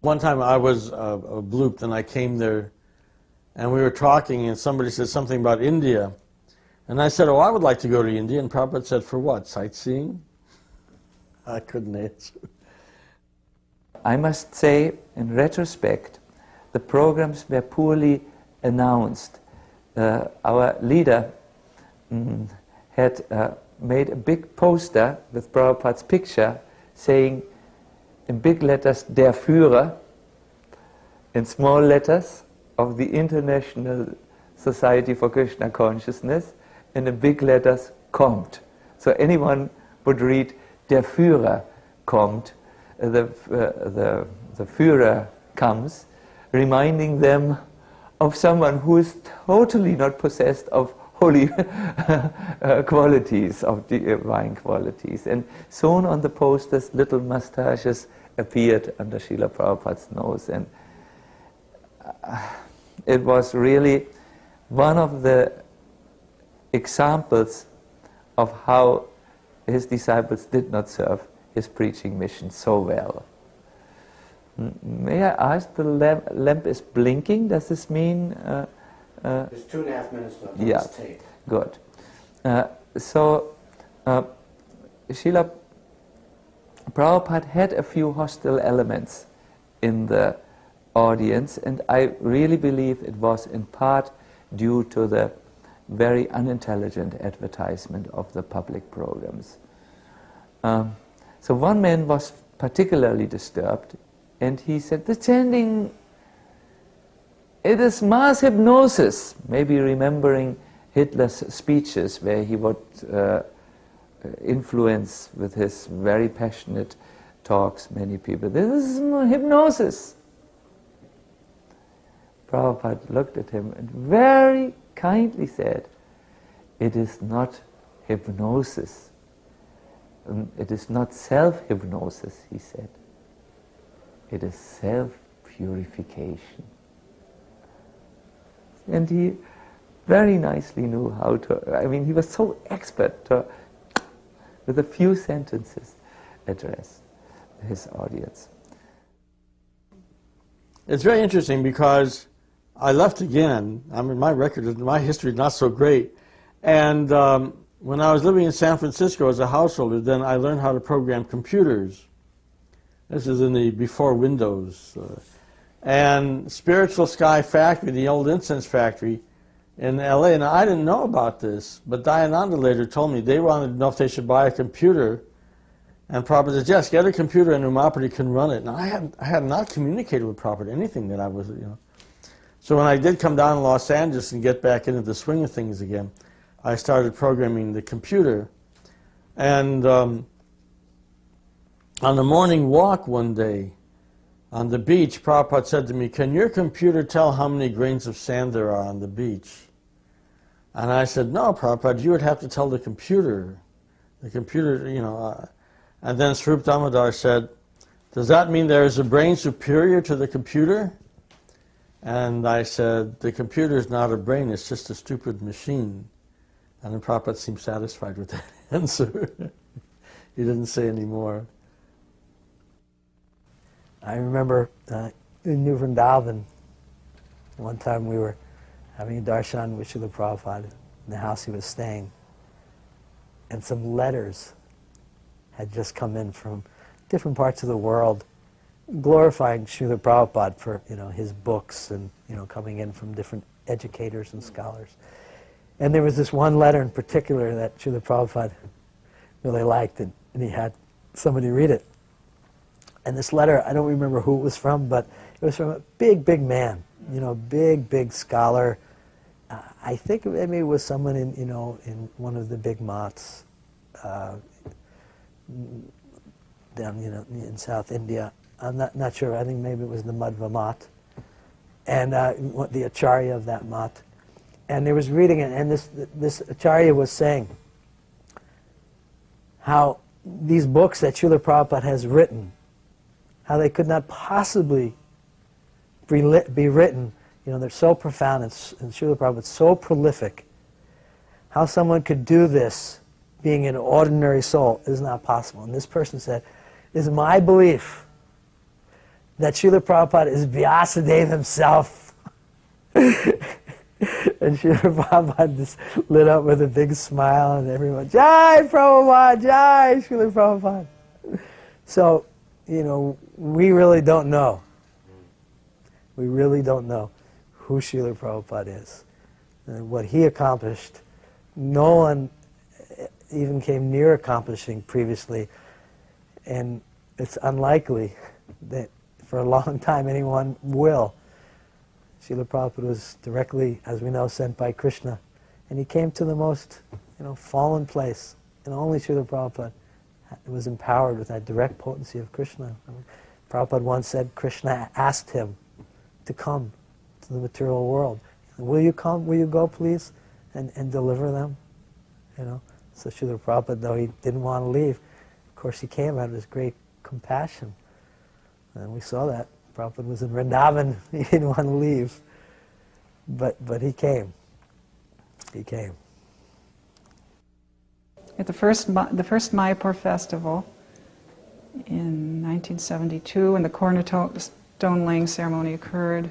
One time I was blooped and I came there and we were talking and somebody said something about India. And I said, oh, I would like to go to India. And Prabhupada said, for what, sightseeing? I couldn't answer. I must say, in retrospect, the programs were poorly announced. Our leader had made a big poster with Prabhupada's picture saying in big letters, Der Führer, in small letters, of the International Society for Krishna Consciousness, and in big letters, kommt. So anyone would read, Der Führer kommt, the Führer comes, reminding them of someone who is totally not possessed of holy qualities, of divine qualities. And soon on the posters, little mustaches appeared under Srila Prabhupada's nose. And it was really one of the examples of how his disciples did not serve his preaching mission so well. May I ask, the lamp is blinking, does this mean... There's 2.5 minutes left on yeah, this tape. Good. So, Srila Prabhupada had a few hostile elements in the audience, and I really believe it was in part due to the very unintelligent advertisement of the public programs. So one man was particularly disturbed, and he said, the chanting, it is mass hypnosis, maybe remembering Hitler's speeches where he would influence with his very passionate talks many people. This is hypnosis. Prabhupada looked at him and very kindly said, it is not hypnosis. It is not self-hypnosis, he said. It is self-purification. And he very nicely knew how to, I mean, he was so expert to, with a few sentences, address his audience. It's very interesting because I left again. I mean, my history is not so great. And when I was living in San Francisco as a householder, then I learned how to program computers. This is in the before Windows. And Spiritual Sky Factory, the old incense factory in LA, and I didn't know about this, but Dayananda later told me they wanted to know if they should buy a computer. And Prabhupada said, yes, get a computer and Umapati can run it. And I had not communicated with Prabhupada anything that I was, So when I did come down to Los Angeles and get back into the swing of things again, I started programming the computer. And on the morning walk one day on the beach, Prabhupada said to me, can your computer tell how many grains of sand there are on the beach? And I said, no, Prabhupada, you would have to tell the computer. The computer, and then Swarup Damodar said, does that mean there is a brain superior to the computer? And I said, the computer is not a brain, it's just a stupid machine. And then Prabhupada seemed satisfied with that answer. He didn't say any more. I remember in New Vrindavan, one time we were having a darshan with Srila Prabhupada in the house he was staying, and some letters had just come in from different parts of the world glorifying Srila Prabhupada for his books and coming in from different educators and scholars. And there was this one letter in particular that Srila Prabhupada really liked, and he had somebody read it. And this letter, I don't remember who it was from, but it was from a big, big man, big, big scholar. I think maybe it was someone in one of the big mats down, in South India. I'm not sure. I think maybe it was the Madhva Mat, and the Acharya of that Mat. And they was reading it, and this Acharya was saying how these books that Srila Prabhupada has written, how they could not possibly be written. They're so profound, and Srila Prabhupada's so prolific. How someone could do this, being an ordinary soul, is not possible. And this person said, it is my belief that Srila Prabhupada is Vyasadeva himself. And Srila Prabhupada just lit up with a big smile, and everyone, Jai Prabhupada, Jai Srila Prabhupada. So, we really don't know. We really don't know who Srila Prabhupada is. And what he accomplished, no one even came near accomplishing previously, and it's unlikely that for a long time anyone will. Srila Prabhupada was directly, as we know, sent by Krishna, and he came to the most, fallen place, and only Srila Prabhupada was empowered with that direct potency of Krishna. Prabhupada once said Krishna asked him to come to the material world. Will you come? Will you go, please, and deliver them? So Srila Prabhupada, though he didn't want to leave, of course he came out of his great compassion, and we saw that. Prabhupada was in Vrindavan, he didn't want to leave, but he came. He came. At the first Mayapur festival in 1972, when the cornerstone laying ceremony occurred,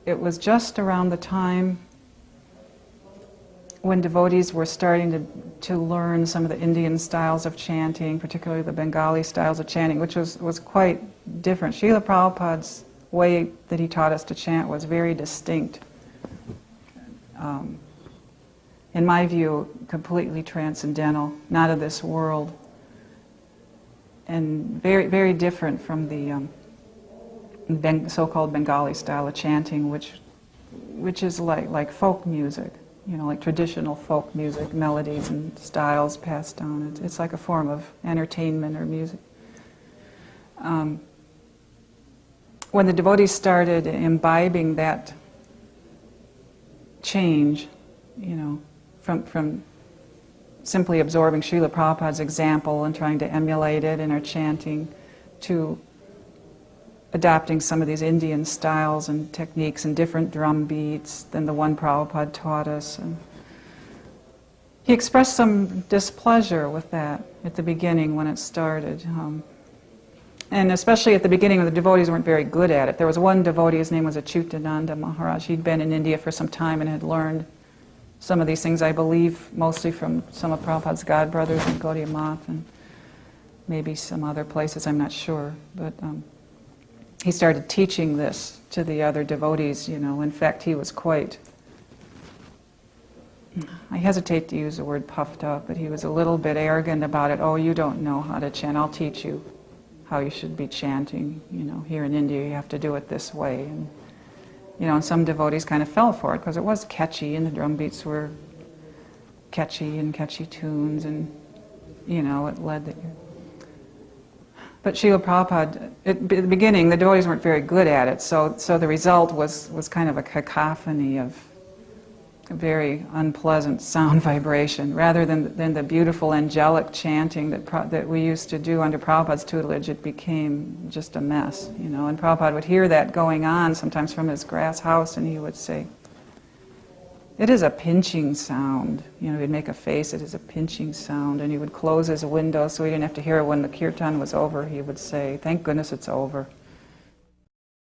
it was just around the time when devotees were starting to learn some of the Indian styles of chanting, particularly the Bengali styles of chanting, which was quite different. Srila Prabhupada's way that he taught us to chant was very distinct. In my view, completely transcendental, not of this world, and very, very different from the so-called Bengali style of chanting, which is like folk music, like traditional folk music, melodies and styles passed down. It's like a form of entertainment or music. When the devotees started imbibing that change, from simply absorbing Srila Prabhupada's example and trying to emulate it in our chanting, to adopting some of these Indian styles and techniques and different drum beats than the one Prabhupada taught us. And he expressed some displeasure with that at the beginning when it started. And especially at the beginning when the devotees weren't very good at it. There was one devotee, his name was Achyutananda Maharaj. He'd been in India for some time and had learned some of these things, I believe, mostly from some of Prabhupada's godbrothers in Gaudiya Math and maybe some other places, I'm not sure. But he started teaching this to the other devotees, In fact, he was quite, I hesitate to use the word puffed up, but he was a little bit arrogant about it. Oh, you don't know how to chant. I'll teach you how you should be chanting. Here in India, you have to do it this way. And some devotees kind of fell for it because it was catchy and the drum beats were catchy and catchy tunes, and it led that. But Srila Prabhupada, at the beginning, the devotees weren't very good at it, so the result was kind of a cacophony of a very unpleasant sound vibration, rather than the beautiful angelic chanting that we used to do under Prabhupada's tutelage. It became just a mess, And Prabhupada would hear that going on sometimes from his grass house, and he would say, "It is a pinching sound." He'd make a face, "It is a pinching sound," and he would close his window so he didn't have to hear it when the kirtan was over. He would say, "Thank goodness it's over."